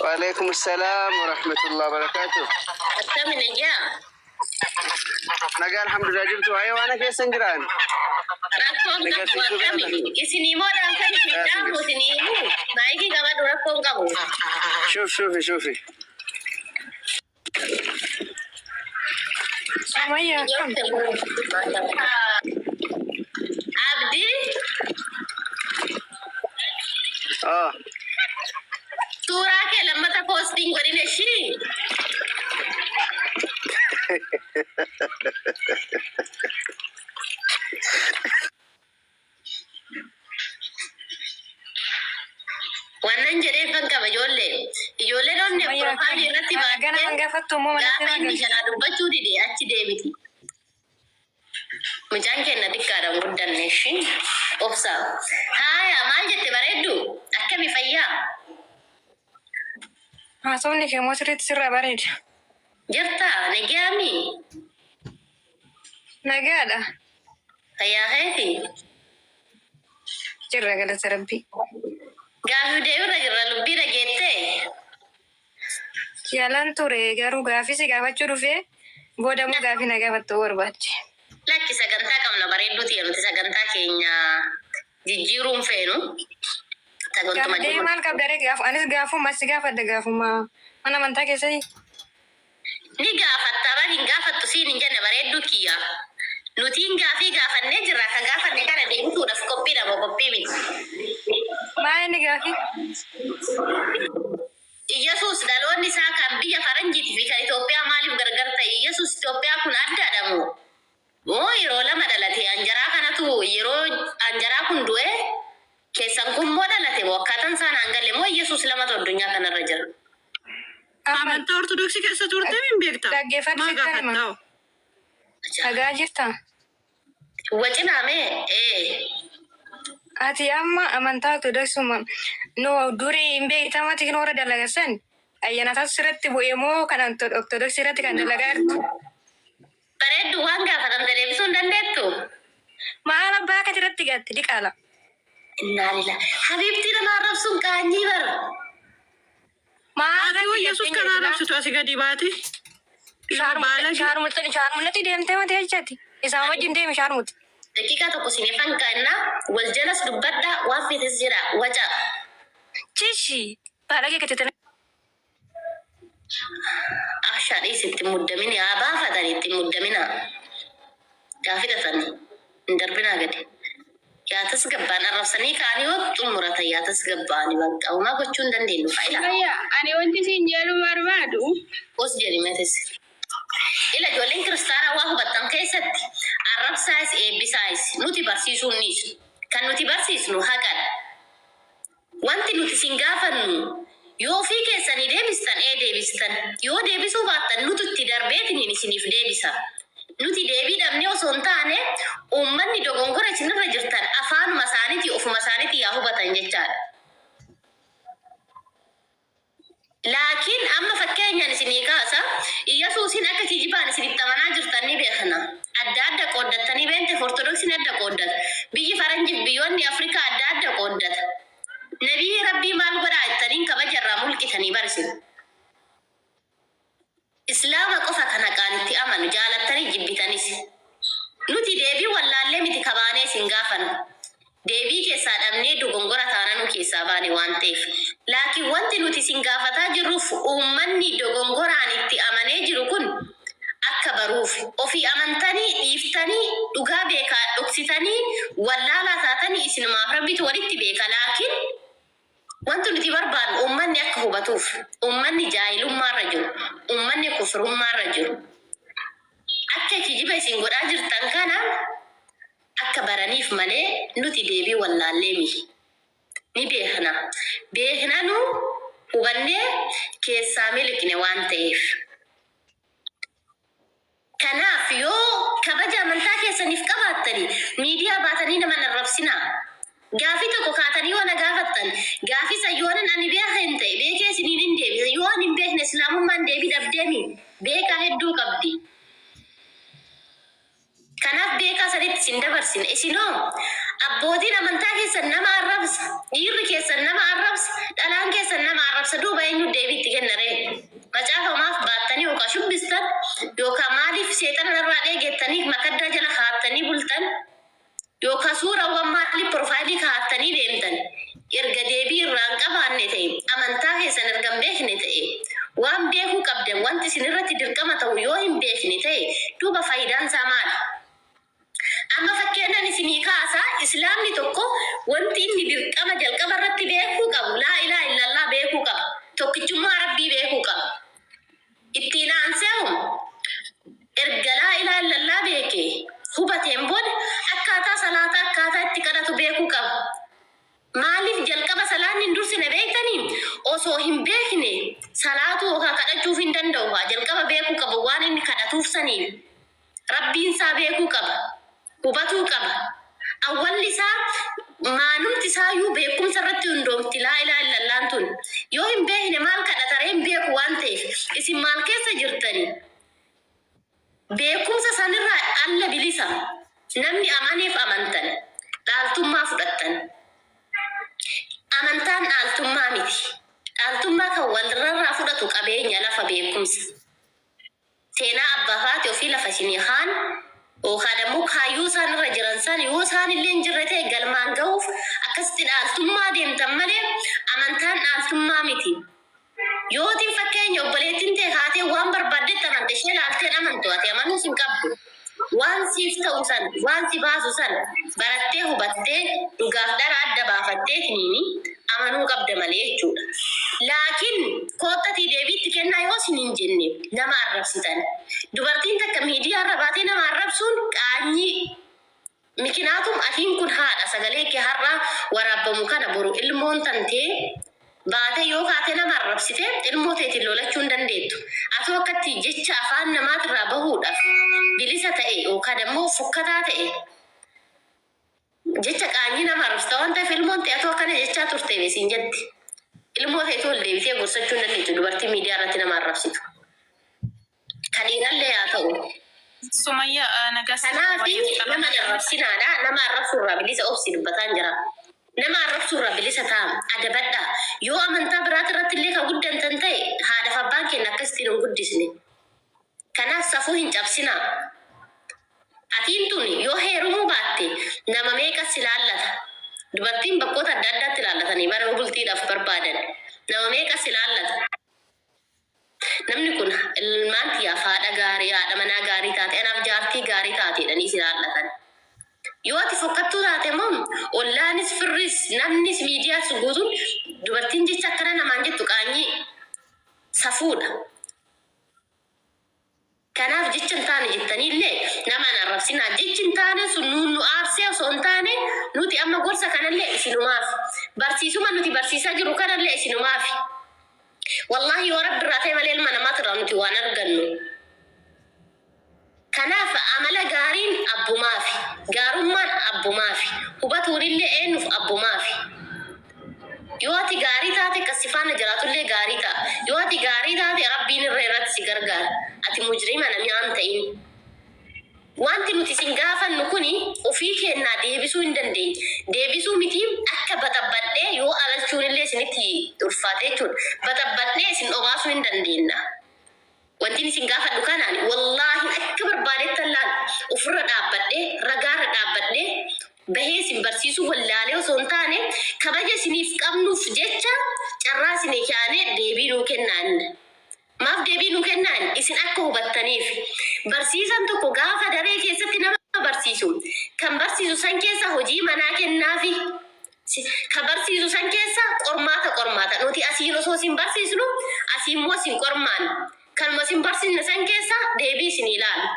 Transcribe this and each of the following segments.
وعليكم السلام ورحمة الله وبركاته. أكمل نجاة. نجاة الحمد لله جبت حيوانك يا سنجران. رفض أكمل. إسني مود أكمل في الدار وسني مو. ما يجي كمان رفض قبول. شوفي. سمية عبدي. صورة لما تبوستين قرين الشيء. wannan jere kan ka bajolle ijolle don ne profile rati ba gana hanga fatto mo mana tana ni kana dubbatu di acci debiti mu janke na dikkara guddan ne shi ofsa haya mal jette bareddu akkami fayya sonni ke mosrit sirra bared jirta ne gami nagada fayya heeti jirra gada sarabbi gaafi deebirra jirra lubbira geette yalan ture garuu gaafisi gaafachuu dhufe booda moo gaafi na gaafattu barbaache lakki sagantaa qabna bareedduuti nuti sagantaa keenya jijjiiruun feenu sagantaa maal qabdare gaaf anis gaafuma si gaafadda gaafuma mana amantaa keessatti ni gaafatta bara hin gaafattu siin hin jenne bareedduu kiyya nutiin gaafii gaafannee jirra ka gaafanne kana deemtuudhaaf qophiidha moo qophii miti maa inni gaafi Iyyasuus dhaloonni isaa kan biyya faranjiitii fi kan Itoophiyaa maaliif gargar ta'e Iyyasuus Itoophiyaa kun addaadha moo yeroo lama dhalate anjaraa kanatu yeroo anjaraa kun du'e keessan kun moo dhalate moo akkaataan isaan hangalle moo Iyyasuus lamatu addunyaa kanarra jira. Amantaa ortodoksii keessa turte min beekta? Dhaggeeffadhu gaafattaawu. Dhagaa jirta? Wacinaame ati amma amantaa ortodoksuma no durii hin beektamati kan warra dalagasan ayyaanatas irratti bu'ee moo kan ortodoksii irratti kan dalagaa jirtu? Bareeddu waan gaafatan deebisuu hin dandeettu? Maal abbaa akkati irratti gaatti dhiqaala? Innaalila Habibti nama arrabsuun qaanyii bara. Ati Yesuus kan arrabsitu asii gadi baati. Shaarmullatti deemtee mati jechaati. Isaan wajjin deemi shaarmutti. Daqiiqaa tokko sinifan kannaa wal jalas dubbadha waan fiitis jira waca. Chishi baadhagee gateetana. Ashaadhii sitti muddamini haa baafatanii itti muddamina. Gaafidhatanii hin darbinaa gadi. Yaatas gabbaan arrabsanii kaanii yoo xumurata yaatas gabbaanii bakka uumaa gochuu hin dandeenyu faayila. Ani wanti siin jedhu barbaadu. Os jedhi meetis. Ila ijoolleen kiristaanaa waa hubattan keessatti arrabsaayis eebbisaayis nuti barsiisuun niisu. Kan nuti barsiisnu haqadha. Wanti nuti siin gaafannu yoo ofii keessanii deebistan deebistan yoo deebisuu baattan nuti itti darbeetiniin isiniif deebisa. Nuti deebii dhabnee osoo hin taane uummanni dogongora isinirra jirtan afaanuma isaaniitii ofuma isaaniitii yaa hubatan jechaadha. Laakiin amma fakkeenyaan isinii kaasa Iyyasuusin akka kijibaan isinitti amanaa jirtan ni beekna. Adda qooddattanii beente ortodoksiin adda qooddata. Biyyi faranjiif biyyoonni Afrikaa adda qooddata. Nabii Rabbii maal godhaa jettaniin kabajarraa mulqitanii barsiisu. Islaama qofa kana qaanitti amanu jaalattanii jibbitanis. Nuti deebii wallaallee miti kabaanee sin gaafannu. Deebii keessaa dhabnee dogongora taananuu keessaa baane waan ta'eef. Laakiin wanti nuti sin gaafataa jirruuf uummanni dogongoraan itti amanee jiru kun akka baruuf ofii amantanii dhiiftanii dhugaa beekaa dhoksitanii wallaalaa taatanii isinumaaf rabbitu walitti beeka. Laakiin wanti nuti barbaannu uummanni akka hubatuuf uummanni jaahilummaarra jiru uummanni kufrummaarra jiru akka kijiba isin godhaa jirtan kana akka baraniif malee nuti deebii wallaallee ni beekna nu hubannee keessaa miliqne waan ta'eef. Kanaaf yoo kabaja amantaa keessaniif qabaattanii miidiyaa baatanii nama arrabsinaa. Gaafii tokko kaatanii yoo na gaafattan gaafii sayyoonan ani beeka hin ta'e beekee isiniin hin deebisa yoo ani hin beekne islaamummaan deebii dhabdeemi beekaa hedduu qabdi. Kanaaf beekaa sanitti isin dabarsine isinoo abbootiin amantaa keessan nama arrabsa, dhiirri keessan nama arrabsa, dhalaan keessan nama arrabsa. Duuba eenyu deebiitti kennaree? Macaafamaaf baattanii yookaan shubbistan yookaan maaliif seexana irraa dheegettanii makaddaa jala kaa'attanii bultan yookaan suurawwan maaliif piroofaayilii kaa'attanii deemtan erga deebii irraan qabaanne ta'e amantaa keessan erga hin beekne ta'e waan beekuu qabdan wanti isin irratti dirqama ta'u yoo hin beekne ta'e duuba faayidaan isaa maali? Amma fakkeenyaan isinii kaasaa islaamni tokko wanti inni dirqama jalqaba irratti beekuu qabu laa ilaaha illallah beekuu qaba. Tokkichummaa rabbii beekuu qaba. Ittiin aansee'u erga laa ilaaha illallah beekee hubateen booda akkaataa salaataa akkaataa itti kadhatu beekuu qaba. Maaliif jalqaba salaanni hin dursine beektanii? Osoo hin beekne salaatuu yookaan kadhachuuf hin danda'u. Jalqaba beekuu qaba waan inni kadhatuuf saniif. Rabbiin isaa beekuu qaba. Hubatuu qaba. Awwalli isaa maanumti isaayyuu beekumsa irratti hundoofti laa ilaaha illallaan tun. Yoo hin beekne maal kadhataree hin beeku waan ta'eef isin maal keessa jirtanii? Beekumsa sanirraa alla bilisa. Namni amaneef amantan. Dhaaltummaa fudhattan. Amantaan dhaaltummaa miti. Dhaaltummaa kan walirraa fudhatu qabeenya lafa beekumsa. Seenaa abbaa faati ofii lafa isinii kaan yookaan ammoo kaayyuu isaan irra jiran san yoo isaan illee hin jirre ta'e galmaan ga'uuf akkasitti dhaaltummaa deemtan malee amantaan dhaaltummaa miti. Yootiin fakkeenya obboleettiin ta'e kaatee waan barbaaddetti amante ishee laalteen amantu ati amanuus hin qabdu. Waan siif ta'u san waan si baasu san barattee hubattee dhugaaf dhara adda baafattee kiniini amanuu qabda malee jechuudha. Laakiin koottatii deebiitti kennaa yoo isin hin jenne nama arrabsitan. Dubartiin takka miidiyaa irra baatee nama arrabsuun qaanyii. Mikinaatum atiin kun haadha sagalee kee har'aa waraabbamu kana boru ilmoon tantee baatee yoo kaatee nama arrabsite ilmoo teetiin lolachuu hin dandeettu. Atoo akkatti jecha afaan namaatirraa bahuudhaaf bilisa ta'e yookaan ammoo fokkataa ta'e jecha qaanyii nama arrabsita waan ta'eef ilmoon ta'e atoo akkana jechaa turte beesiin jetti. Ilmoo ta'etu ol deebitee gorsachuu hin dandeettu dubartii miidiyaa irratti nama arrabsitu. Kan dhiirallee haa ta'u. Sumayyaa Nagasaa. Kanaafi nama arrabsinaadha. Nama arrabsuurraa bilisa obsi dubbataan jira. Nama arrabsuurraa bilisa ta'a. Adabadha. Yoo amantaa biraati irratti illee kan guddantan ta'e haadhaaf abbaan keenya akkasittiin hin guddisne. Kanaaf safuu hin cabsinaa. Atiin tun yoo heerumuu baatte nama meeqas ilaallata? Dubartiin bakkoota adda addaatti ilaallatanii bara bultiidhaaf barbaadan. Nama meeqas ilaallata? Namni kun ilmaan xiyyaaf haadha gaarii, haadha manaa gaarii taate, anaaf jaartii gaarii taateedhanii si ilaallatan. Yoo ati fokkattuu taate immoo ollaanis firris namnis miidiyaas guutuun dubartiin jecha akkana namaan jettu qaanyii safuudha. Kanaaf jecha hin taane jettaniillee namaan arrabsinaa. Jechi hin taane sun nu aarsee osoo hin taane nuti amma gorsa kanallee isinumaaf. Barsiisuma nuti barsiisaa jiru kanallee isinumaaf. Wallahi yoo rabbi irraa ta'e malee ilma namaatirraa nuti waan argannu. Kanaaf amala gaariin abbumaafi. Gaarummaan abbumaafi. Hubatuunillee eenyuuf abbumaafi. Yoo ati gaarii taate kasifaana jiraatullee gaarii ta'a. Yoo ati gaarii taate rabbiin irratti si gargaara. Ati mujrima namni aan ta'in. Wanti nuti isin gaafannu kuni ofii kennaa deebisuu hin dandeenye. Deebisuu miti akka batabbadhee yoo alalchuun illee isinitti ulfaate jechuudha. Batabbadhee isin obaasuu hin dandeenya. Wanti isin gaafadhu kanaan wallaahi akka barbaadeettan laal ofirra dhaabbadhee ragaarra dhaabbadhee bahee isin barsiisuu wallaalee osoo hin taane kabaja isiniif qabnuuf jecha carraa isinii kaanee deebii nuu kennaan. Maaf deebii nuu kennaan isin akka hubattaniif. Barsiisan tokko gaafa daree keessatti nama barsiisu kan barsiisu san keessa hojii manaa kennaafi. Kan barsiisu san keessa qormaata nuti asiin osoo isin barsiisnu asiin immoo isin qormaan. Kanuma isin barsiisne san keessa deebii isin ilaalu.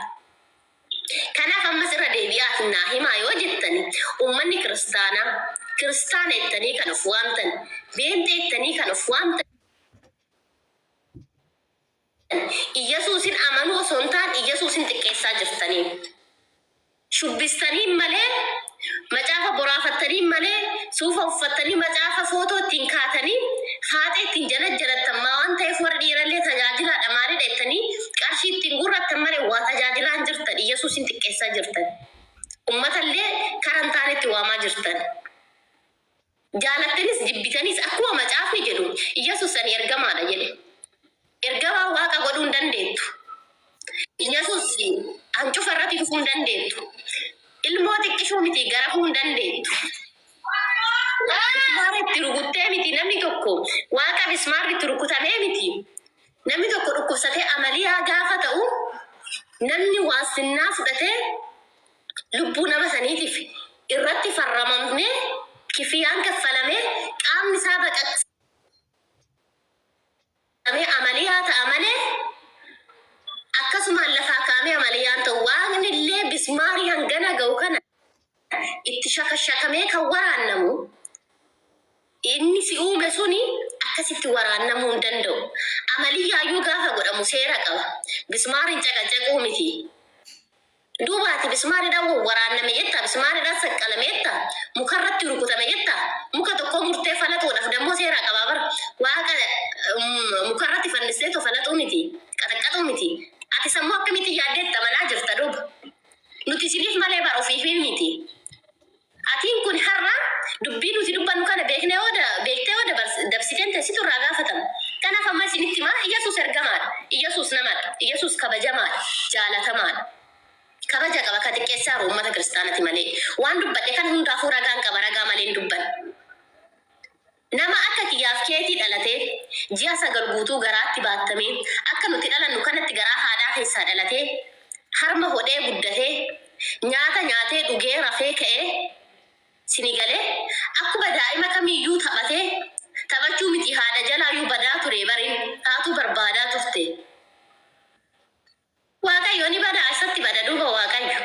Kanaaf ammas irra deebi'aa hinnaa himaa yoo jettani uummanni kiristaana jettanii kan of waamtan beentee jettanii kan of waamtan. Iyyesuusin amanuu osoo hin taane Iyyesuusin xiqqeessaa jirtanii. Shubbistanii malee macaafa boraafattanii malee suufa uffattanii macaafa footoo ittiin kaatanii haadha ittiin jalattan waan ta'eef warra dhiirallee tajaajilaadha maalidha jettanii qarshii ittiin gurrattan malee waa tajaajilaa hin jirtan Iyyesuusin xiqqeessaa jirtan. Uummatallee karan taanetti waamaa jirtan. turtan. Jaalattanis jibbitanis akkuma macaafni jedhu Yesuus san ergamaadha jedhe. Ergamaa waaqa godhuu hin dandeettu. Yesuus hancufa irratti dhufuu hin dandeettu. Ilmoo xiqqishuu miti garafuu hin dandeettu. Bismaara itti rukuttee miti namni tokko waaqa bismaarri itti rukutamee miti. Namni tokko dhukkubsatee amaliyaa gaafa ta'u namni waasinnaa fudhatee lubbuu nama saniitiif irratti farramamnee kifiyaan kaffalamee qaamni isaa baqaqsamee amaliyaa ta'a malee akkasumaan lafaa kaamee amaliyaan ta'u waaqni illee bismaarii hangana ga'u kana itti shakashakamee kan waraannamu inni si uume suni akkasitti waraannamuu hin danda'u. Amaliyaayyuu gaafa godhamu seera qaba. Bismaariin caqacaquu miti. Duubaati bismaariidhaan waraanname jetta, bismaariidhaan saqqalame jetta, mukarratti rukutame jetta, muka tokko murtee falaxuudhaaf dammoo seera qaba bara. Waaqa mukarratti fannistee to falaxuu miti, qaxaqqaxuu miti. Ati sammuu akkamitti yaaddeetta manaa jirta duuba. Nuti siniif malee bara ofiif miti. Atiin kun har'a dubbii nuti dubbannu kana beektee yoo dabsiteen teessitu irraa gaafatama. Kanaaf amma isinitti maa Yesuus ergamaadha, Yesuus namaadha, Yesuus kabajamaadha, jaalatamaadha. Kabaja qaba ka xiqqeessaa uummata kiristaanati malee. Waan dubbadhe kan hundaafuu ragaan qaba, ragaa malee hin dubbanne. Nama akka kiyyaaf keetii dhalatee ji'a 9 guutuu garaatti baattamee akka nuti dhalannu kanatti garaa haadhaa keessaa dhalatee harma hodhee guddatee nyaata nyaatee dhugee rafee ka'ee sinigalee akkuma daa'ima kamiyyuu taphatee taphachuu miti haadha jalaayyuu badaa ture bariin taatu barbaadaa turte. Waaqayyoon ni badaa isatti bada duuba waaqayyo.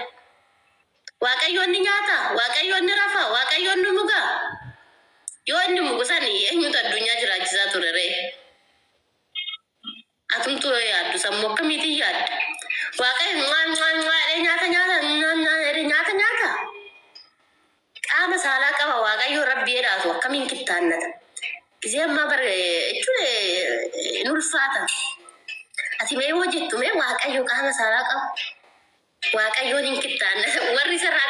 Waaqayyoon ni nyaata, waaqayyoon ni rafa, waaqayyoon ni muga. Yoo inni mugu sani eenyutu addunyaa jiraachisaa ture ree? Atumtu yaaddu sammuu akkamiitiin yaadda? Waaqayyo nyaata. Qaama saalaa qaba waaqayyo rabbii jedhaatu akkamiin kittaannata? Gisee ammaa bara jechuun in ulfaata. Ati mee hoo jettu mee waaqayyo qaama saalaa qaba? Waaqayyoon hin kittaannata. Warri sarraa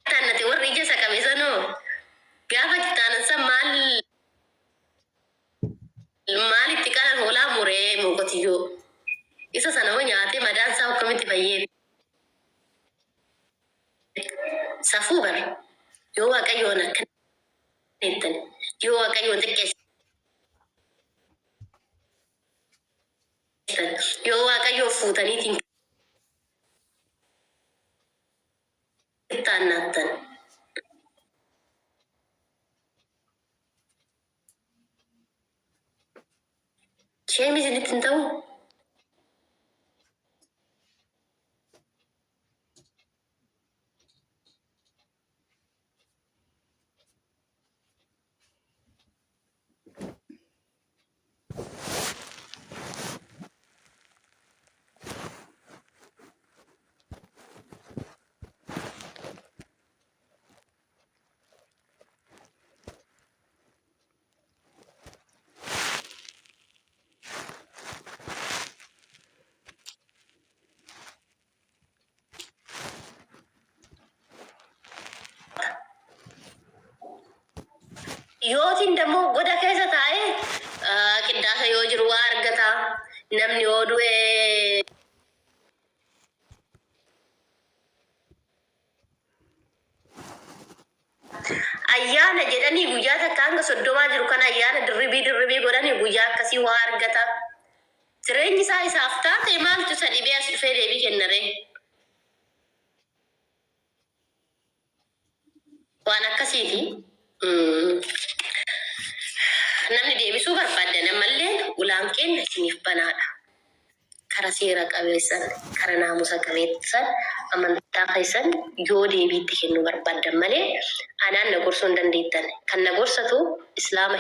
kittaannate warri ija isa qabe sanoo gaafa kittaannansa maalitti qalan hoolaa muree mooqotiyyoo. Isa sana hoo nyaatee madaan isaa akkamitti fayyee? Safuu bara yoo waaqayyoon akka nettan yoo waaqayyoon xiqqeessan yoo waaqayyoo fuutaniitiin kittaannattan. Sheemi isinitti hin ta'u? Yootiin dammoo goda keessa taa'ee qindaasa yoo jiru waa argata. Namni yoo du'e ayyaana jedhanii guyyaa takka hanga 30 jiru kana ayyaana dirribii godhanii guyyaa akkasii waa argata. Jireenyi isaa isaaf taate maaltu isa dhibee as dhufee deebii kennaree? Waan akkasiiti. Namni deebisuu barbaaddan ammallee ulaan keenya isiniif banaadha. Kara seera qabeessan, kara naamusa qabeessan, amantaa keessan yoo deebiitti kennuu barbaaddan malee anaan na gorsuu hin dandeettan. Kan na gorsatu Islaama